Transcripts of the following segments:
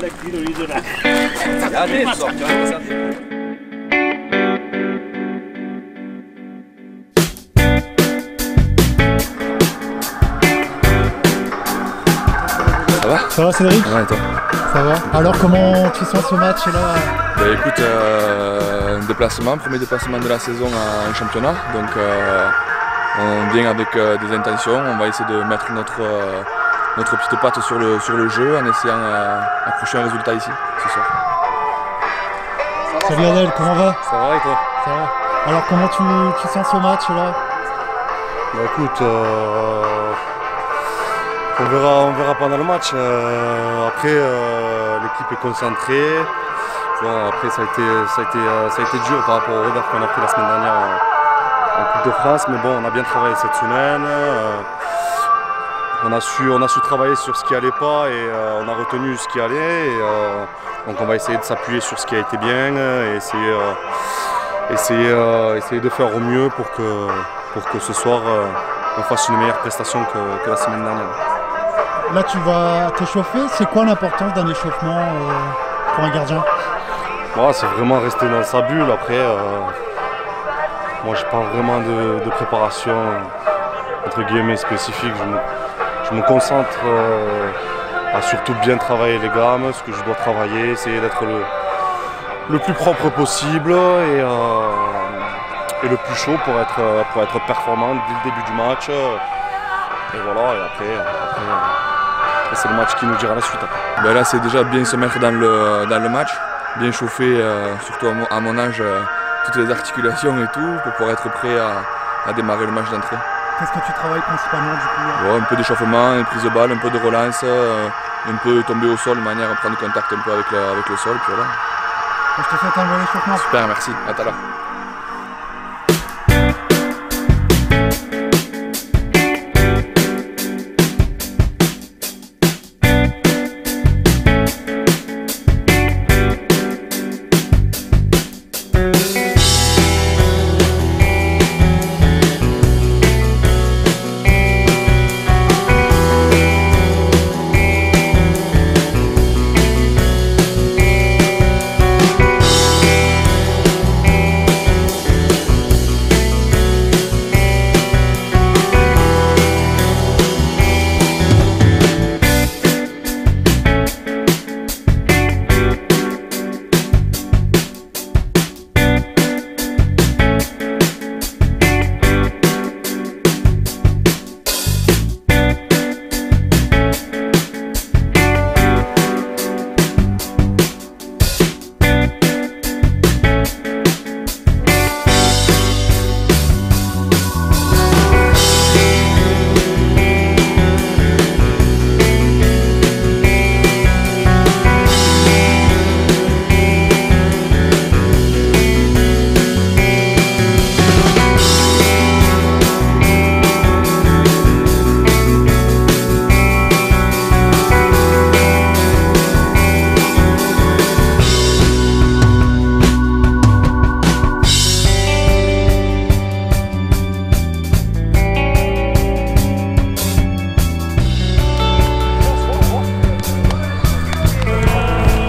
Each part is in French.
Ça va? Ça va Cédric? Ouais, et toi? Ça va. Alors comment tu sens ce match là? Bah écoute, déplacement, premier déplacement de la saison en championnat, donc on vient avec des intentions, on va essayer de mettre notre petite patte sur le jeu en essayant d'accrocher un résultat ici ce soir. Salut Adèle, comment va? Ça va et toi? Ça va. Alors comment tu sens ce match là? Bah écoute, on verra pendant le match. Après l'équipe est concentrée. Bon, après ça a été dur par rapport au revers qu'on a pris la semaine dernière en Coupe de France, mais bon, on a bien travaillé cette semaine. On a su travailler sur ce qui allait pas et on a retenu ce qui allait. Donc on va essayer de s'appuyer sur ce qui a été bien et essayer de faire au mieux pour que ce soir on fasse une meilleure prestation que la semaine dernière. Là tu vas t'échauffer, c'est quoi l'importance d'un échauffement pour un gardien? Ouais, c'est vraiment rester dans sa bulle. Après, moi je parle vraiment de préparation entre guillemets spécifique. Je me concentre à surtout bien travailler les gammes, ce que je dois travailler, essayer d'être le plus propre possible et le plus chaud pour être performant dès le début du match. Et voilà, et après c'est le match qui nous dira la suite. Ben là c'est déjà bien se mettre dans le match, bien chauffer, surtout à mon âge, toutes les articulations et tout, pour pouvoir être prêt à démarrer le match d'entrée. Qu'est-ce que tu travailles principalement du coup? Ouais, un peu d'échauffement, une prise de balle, un peu de relance, un peu tomber au sol de manière à prendre contact un peu avec le sol. Puis voilà. Je te souhaite un bon échauffement. Super, merci, à tout à l'heure.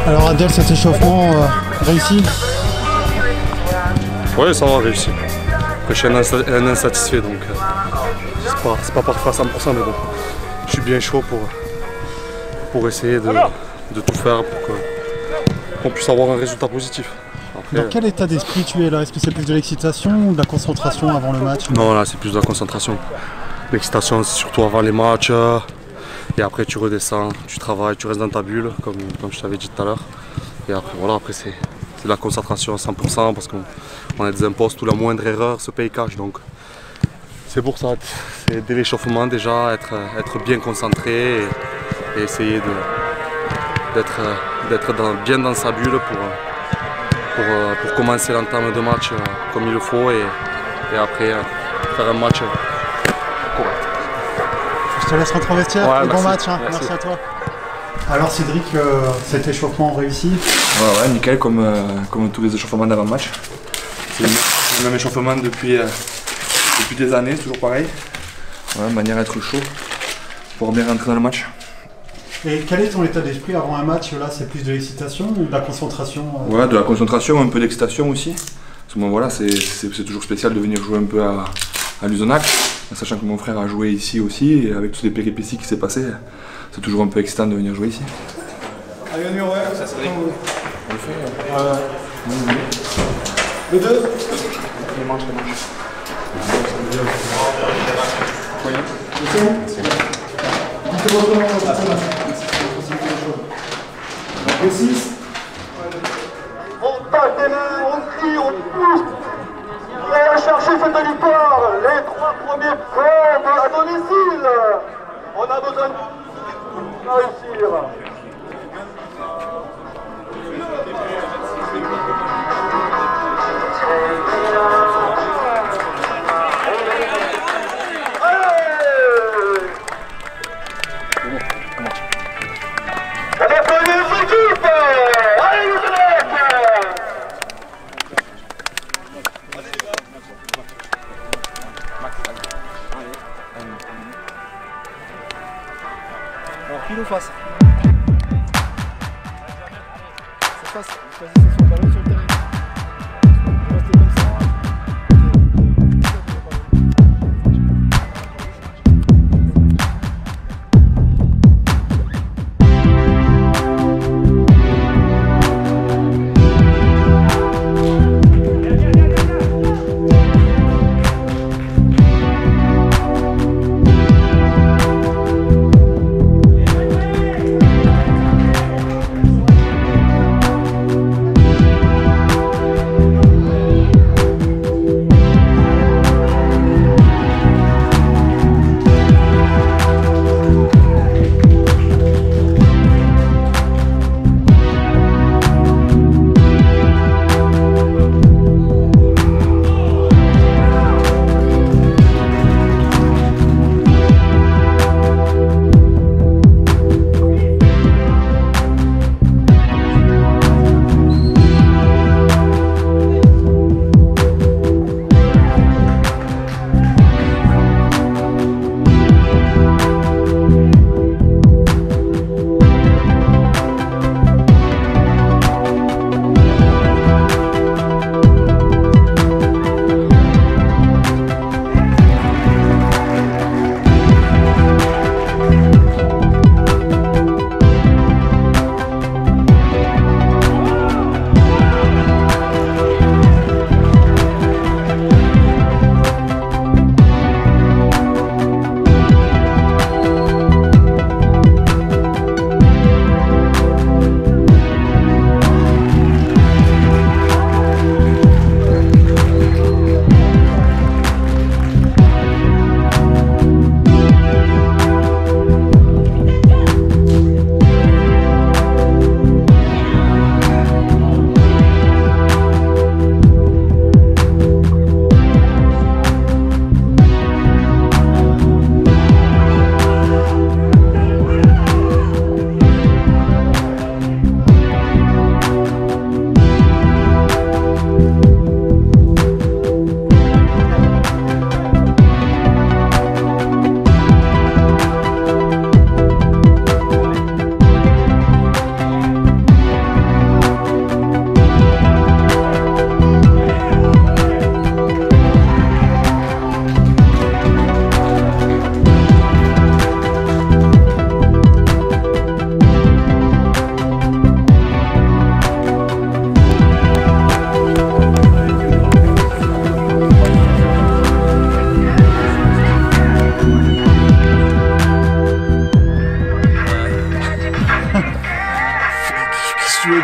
Alors Adèle, cet échauffement réussi? Oui, ça va réussir. Après, je suis un insatisfait, donc c'est pas parfait à 100%, mais bon, je suis bien chaud pour essayer de tout faire pour qu'on puisse avoir un résultat positif. Après, dans quel état d'esprit tu es là? Est-ce que c'est plus de l'excitation ou de la concentration avant le match? Non, là c'est plus de la concentration. L'excitation c'est surtout avant les matchs. Et après tu redescends, tu travailles, tu restes dans ta bulle, comme je t'avais dit tout à l'heure. Et après voilà, après c'est de la concentration à 100% parce qu'on a des impostes où la moindre erreur se paye cash. Donc c'est pour ça, c'est dès l'échauffement déjà, être bien concentré et essayer d'être bien dans sa bulle pour commencer l'entame de match comme il le faut et après faire un match correct. Je te laisse rentrer au vestiaire. Ouais, bon match, hein. Merci à toi. Alors Cédric, cet échauffement réussi? Ouais, nickel, comme tous les échauffements d'avant-match. C'est le même échauffement depuis des années, c'est toujours pareil. Ouais, manière à être chaud pour bien rentrer dans le match. Et quel est ton état d'esprit avant un match? Là, c'est plus de l'excitation ou de la concentration? Ouais, de la concentration, un peu d'excitation aussi. Parce que bon, voilà, c'est toujours spécial de venir jouer un peu à Luzenac, sachant que mon frère a joué ici aussi, et avec toutes les péripéties qui s'est passées, c'est toujours un peu excitant de venir jouer ici. Allez, on y va, ça serait. On le fait. Les deux. Les manches. C'est bon. Le 6. On tape des mains, on crie, on pousse. Et à chercher cette victoire. Les 3 premiers points à domicile. On a besoin de réussir. Alors, pile ou face? C'est face. Choisissez son ballon sur le terrain. Restez comme ça.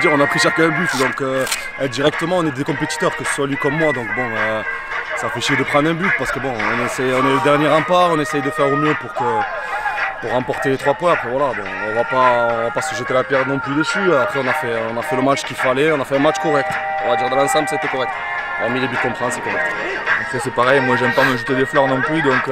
Dire, on a pris chacun un but, donc directement on est des compétiteurs, que ce soit lui comme moi, donc bon, ça fait chier de prendre un but parce que bon, on est le dernier rempart, on essaye de faire au mieux pour remporter les 3 points. Après voilà, bon, on va pas se jeter la pierre non plus dessus. Après on a fait le match qu'il fallait, on a fait un match correct. On va dire dans l'ensemble c'était correct. Hormis les buts qu'on prend, c'est correct. Après c'est pareil, moi j'aime pas me jeter des fleurs non plus, donc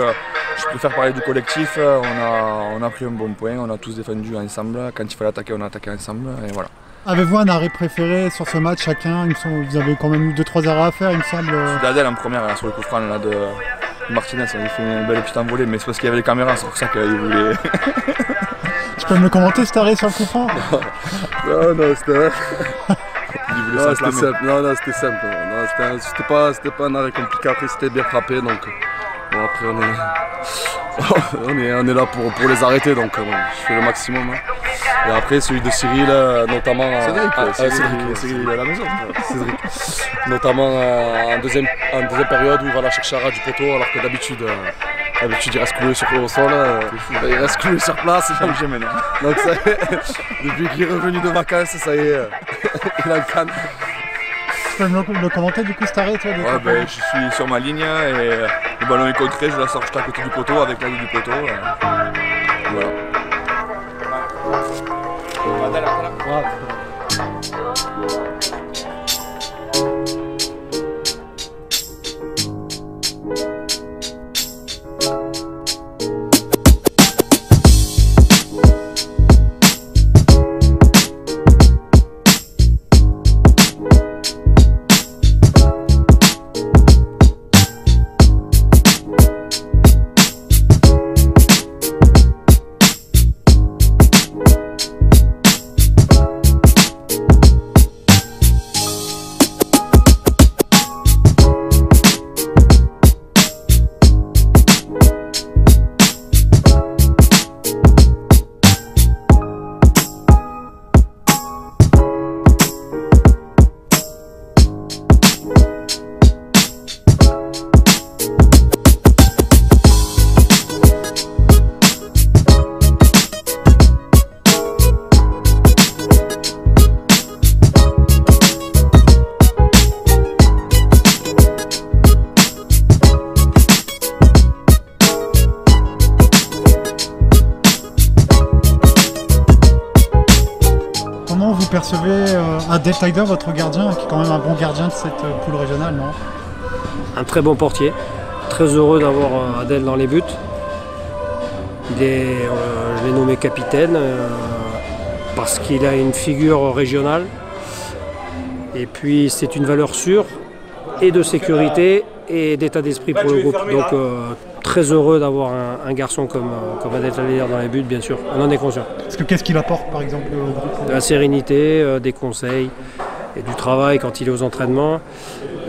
je préfère parler du collectif. On a pris un bon point, on a tous défendu ensemble. Quand il fallait attaquer, on a attaqué ensemble et voilà. Avez-vous un arrêt préféré sur ce match chacun? Il me semble que vous avez quand même eu 2-3 arrêts à faire, il me semble. D'Adèle en première là, sur le coup franc là, Martinez, il fait une belle petite envolée, mais c'est parce qu'il y avait les caméras, c'est pour ça qu'il voulait. Tu peux me le commenter cet arrêt sur le coup franc? Non, c'était. Non, c'était simple. Non, c'était simple. Non, c'était pas un arrêt compliqué. Après, c'était bien frappé. Donc, bon, après, on est là pour les arrêter. Donc, bon, je fais le maximum. Hein. Et après, celui de Cyril, notamment. Cédric à la maison. Cédric. Notamment en deuxième période où il va la chercher à ras du poteau, alors que d'habitude. Il reste cloué au sol, il reste cloué sur place. Jamais non. Donc ça, depuis qu'il est revenu de vacances, ça y est, il a le canne. Tu peux me le commenter du coup cet arrêt toi? Ouais, ben, je suis sur ma ligne et le ballon est contré, je la sors juste à côté du poteau avec l'aide du poteau. Voilà. Comment vous percevez Adel Taider, votre gardien, qui est quand même un bon gardien de cette poule régionale, non? Un très bon portier, très heureux d'avoir Adel dans les buts. Je l'ai nommé capitaine parce qu'il a une figure régionale et puis c'est une valeur sûre et de sécurité et d'état d'esprit pour le groupe. Donc très heureux d'avoir un garçon comme Adel Taider dans les buts, bien sûr, on en est conscient. Parce que qu'est-ce qu'il apporte par exemple au groupe? De la sérénité, des conseils et du travail quand il est aux entraînements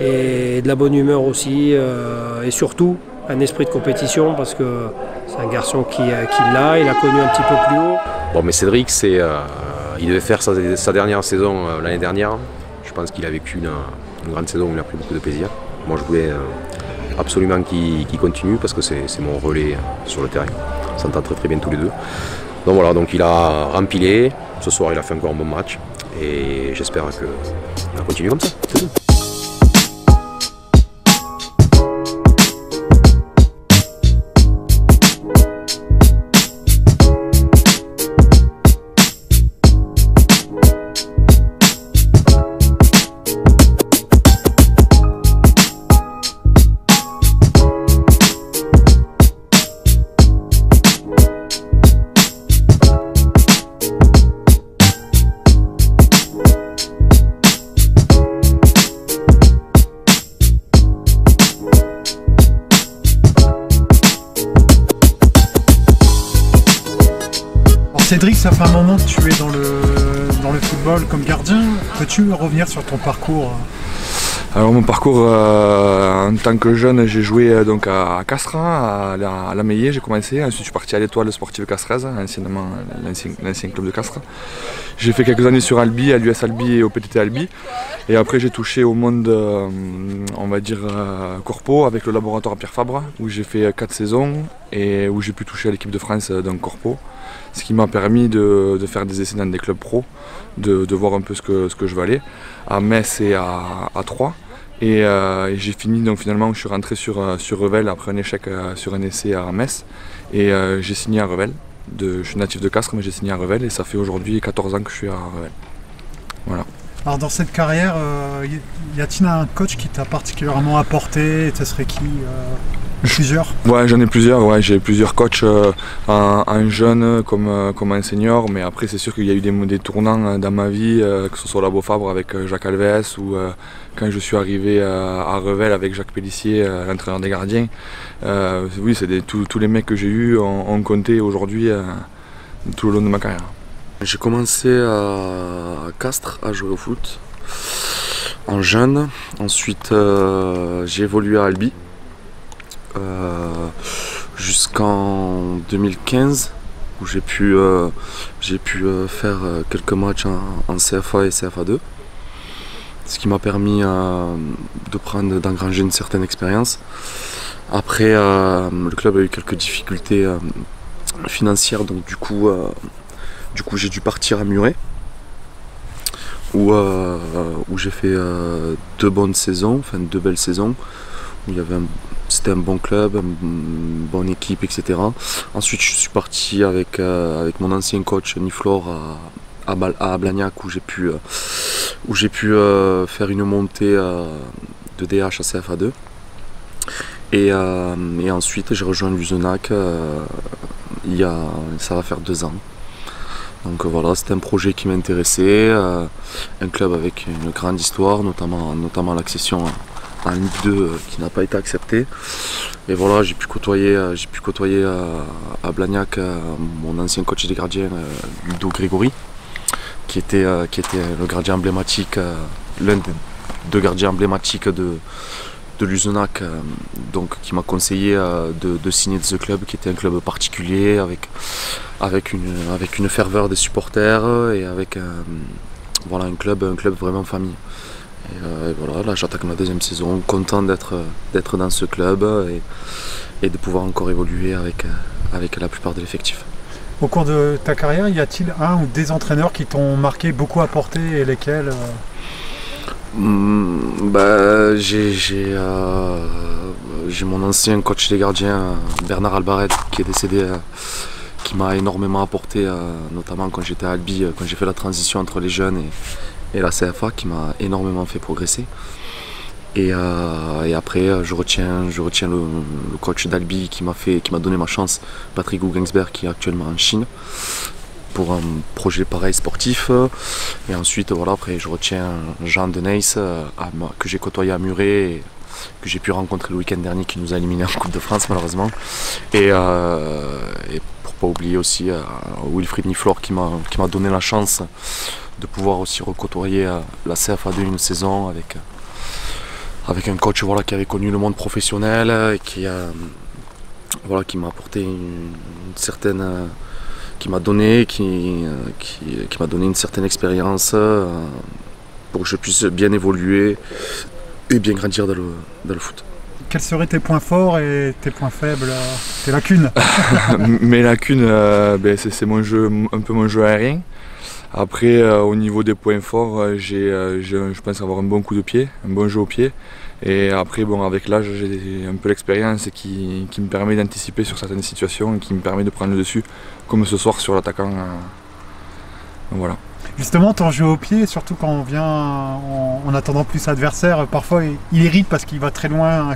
et de la bonne humeur aussi et surtout un esprit de compétition parce que c'est un garçon qui l'a, il a connu un petit peu plus haut. Bon, mais Cédric, il devait faire sa dernière saison l'année dernière. Je pense qu'il a vécu une grande saison où il a pris beaucoup de plaisir. Moi, je voulais absolument qu'il continue parce que c'est mon relais sur le terrain. On s'entend très très bien tous les deux. Donc voilà, donc il a rempilé. Ce soir, il a fait encore un bon match et j'espère qu'il va continuer comme ça. C'est tout. Cédric, ça fait un moment que tu es dans le football comme gardien. Peux-tu revenir sur ton parcours? Alors mon parcours en tant que jeune, j'ai joué donc à Castres, à la Meillet, j'ai commencé. Ensuite je suis parti à l'Étoile sportive Castres, anciennement l'ancien club de Castres. J'ai fait quelques années sur Albi, à l'US Albi et au PTT Albi. Et après j'ai touché au monde, on va dire, corpo avec le laboratoire Pierre Fabre, où j'ai fait 4 saisons et où j'ai pu toucher à l'équipe de France d'un corpo. Ce qui m'a permis de faire des essais dans des clubs pro, de voir un peu ce que je valais, à Metz et à Troyes. Et j'ai fini, donc finalement je suis rentré sur Revel après un échec sur un essai à Metz. Et j'ai signé à Revel. Je suis natif de Castres mais j'ai signé à Revel et ça fait aujourd'hui 14 ans que je suis à Revel. Voilà. Alors dans cette carrière, y a-t-il un coach qui t'a particulièrement apporté et ce serait qui Plusieurs? Ouais, j'en ai plusieurs. Ouais, j'ai plusieurs coachs en jeune comme en senior, mais après c'est sûr qu'il y a eu des tournants dans ma vie, que ce soit la Beaufabre avec Jacques Alves ou quand je suis arrivé à Revel avec Jacques Pellissier, l'entraîneur des gardiens. Oui, c'est tous les mecs que j'ai eus ont compté aujourd'hui tout le long de ma carrière. J'ai commencé à Castres à jouer au foot en jeune. Ensuite, j'ai évolué à Albi jusqu'en 2015 où j'ai pu faire quelques matchs en CFA et CFA2. Ce qui m'a permis d'engranger une certaine expérience. Après, le club a eu quelques difficultés financières, donc du coup j'ai dû partir à Muret, où j'ai fait deux bonnes saisons, enfin deux belles saisons, où c'était un bon club, une bonne équipe, etc. Ensuite, je suis parti avec mon ancien coach Niflor à Blagnac, où j'ai pu faire une montée de DH à CFA2. Et ensuite, j'ai rejoint Luzenac ça va faire 2 ans. Donc voilà, c'était un projet qui m'intéressait, un club avec une grande histoire, notamment l'accession en Ligue 2 qui n'a pas été acceptée. Et voilà, j'ai pu côtoyer à Blagnac mon ancien coach des gardiens, Ludo Grégory, qui était le gardien emblématique, l'un des 2 gardiens emblématiques de Luzenac, donc qui m'a conseillé de signer de ce club, qui était un club particulier avec une ferveur des supporters et avec un club vraiment famille. Et voilà, là j'attaque ma 2e saison, content d'être dans ce club et de pouvoir encore évoluer avec la plupart de l'effectif. Au cours de ta carrière, y a-t-il un ou des entraîneurs qui t'ont marqué, beaucoup apporté, et lesquels J'ai mon ancien coach des gardiens, Bernard Albaret, qui est décédé, qui m'a énormément apporté, notamment quand j'étais à Albi, quand j'ai fait la transition entre les jeunes et la CFA, qui m'a énormément fait progresser. Et après, je retiens le coach d'Albi qui m'a donné ma chance, Patrick Gugensberg, qui est actuellement en Chine, pour un projet pareil sportif. Et ensuite, voilà, après, je retiens Jean Deneys, que j'ai côtoyé à Muret, et que j'ai pu rencontrer le week-end dernier, qui nous a éliminés en Coupe de France malheureusement. Et pour pas oublier aussi Wilfried Niflor, qui m'a donné la chance de pouvoir aussi recôtoyer la CFA2 une saison avec un coach, voilà, qui avait connu le monde professionnel et qui m'a apporté une certaine, qui m'a donné une certaine expérience pour que je puisse bien évoluer et bien grandir dans le foot. Quels seraient tes points forts et tes points faibles, tes lacunes? Mes lacunes, c'est un peu mon jeu aérien. Après, au niveau des points forts, je pense avoir un bon coup de pied, un bon jeu au pied. Et après, avec l'âge, j'ai un peu l'expérience qui me permet d'anticiper sur certaines situations et qui me permet de prendre le dessus, comme ce soir sur l'attaquant. Voilà. Justement, ton jeu au pied, surtout quand on vient en attendant plus l'adversaire, parfois il irrite parce qu'il va très loin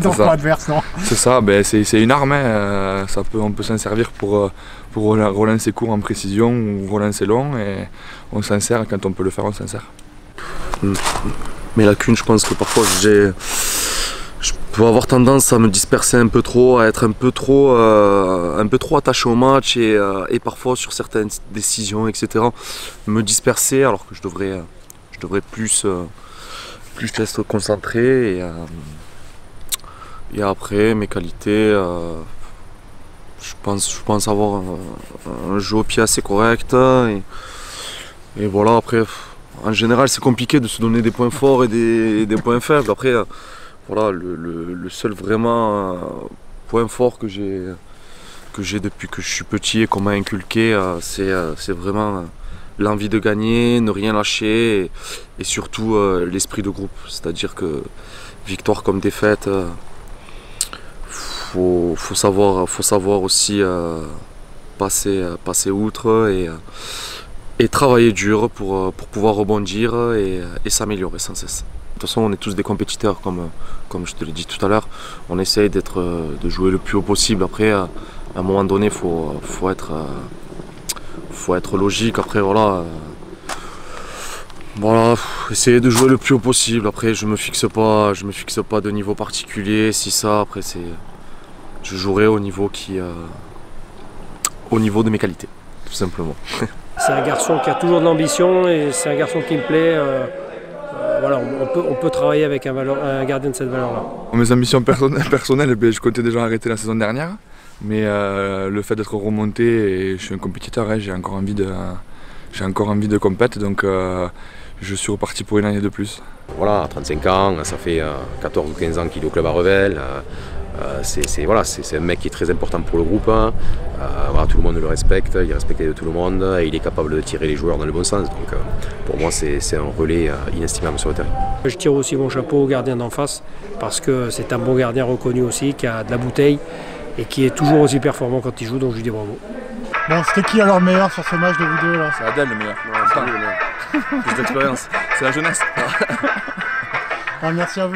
dans le camp adverse, non? C'est ça, c'est une arme, hein. On peut s'en servir pour relancer court en précision ou relancer long, et on s'en sert quand on peut le faire, on s'en sert. Mes lacunes, je pense que parfois je peux avoir tendance à me disperser un peu trop, à être un peu trop attaché au match et parfois sur certaines décisions, etc. me disperser alors que je devrais plus être concentré. Et après, mes qualités, je pense avoir un jeu au pied assez correct. Et voilà, après, en général, c'est compliqué de se donner des points forts et des points faibles. Après, voilà, le seul vraiment point fort que j'ai depuis que je suis petit et qu'on m'a inculqué, c'est vraiment l'envie de gagner, ne rien lâcher et surtout l'esprit de groupe. C'est-à-dire que victoire comme défaite, faut savoir aussi passer outre et travailler dur pour pouvoir rebondir et s'améliorer sans cesse. toute façon, on est tous des compétiteurs, comme je te l'ai dit tout à l'heure. On essaye de jouer le plus haut possible. Après, à un moment donné, faut être logique. Après, voilà, essayer de jouer le plus haut possible. Après, je me fixe pas de niveau particulier. Si ça, après, je jouerai au niveau de mes qualités, tout simplement. C'est un garçon qui a toujours de l'ambition et c'est un garçon qui me plaît. Voilà, on peut travailler avec un gardien de cette valeur-là. Mes ambitions personnelles, je comptais déjà arrêter la saison dernière. Mais le fait d'être remonté, et je suis un compétiteur, j'ai encore envie de compétir, donc je suis reparti pour une année de plus. Voilà, à 35 ans, ça fait 14 ou 15 ans qu'il est au club à Revel. C'est un mec qui est très important pour le groupe. Voilà, tout le monde le respecte, il est respecté de tout le monde et il est capable de tirer les joueurs dans le bon sens. Donc pour moi, c'est un relais inestimable sur le terrain. Je tire aussi mon chapeau au gardien d'en face parce que c'est un bon gardien reconnu aussi, qui a de la bouteille et qui est toujours aussi performant quand il joue, donc je lui dis bravo. Bon, c'était qui alors le meilleur sur ce match de vous deux là? C'est Adèle le meilleur. Non, c'est lui le meilleur. Plus d'expérience. C'est la jeunesse. Merci à vous.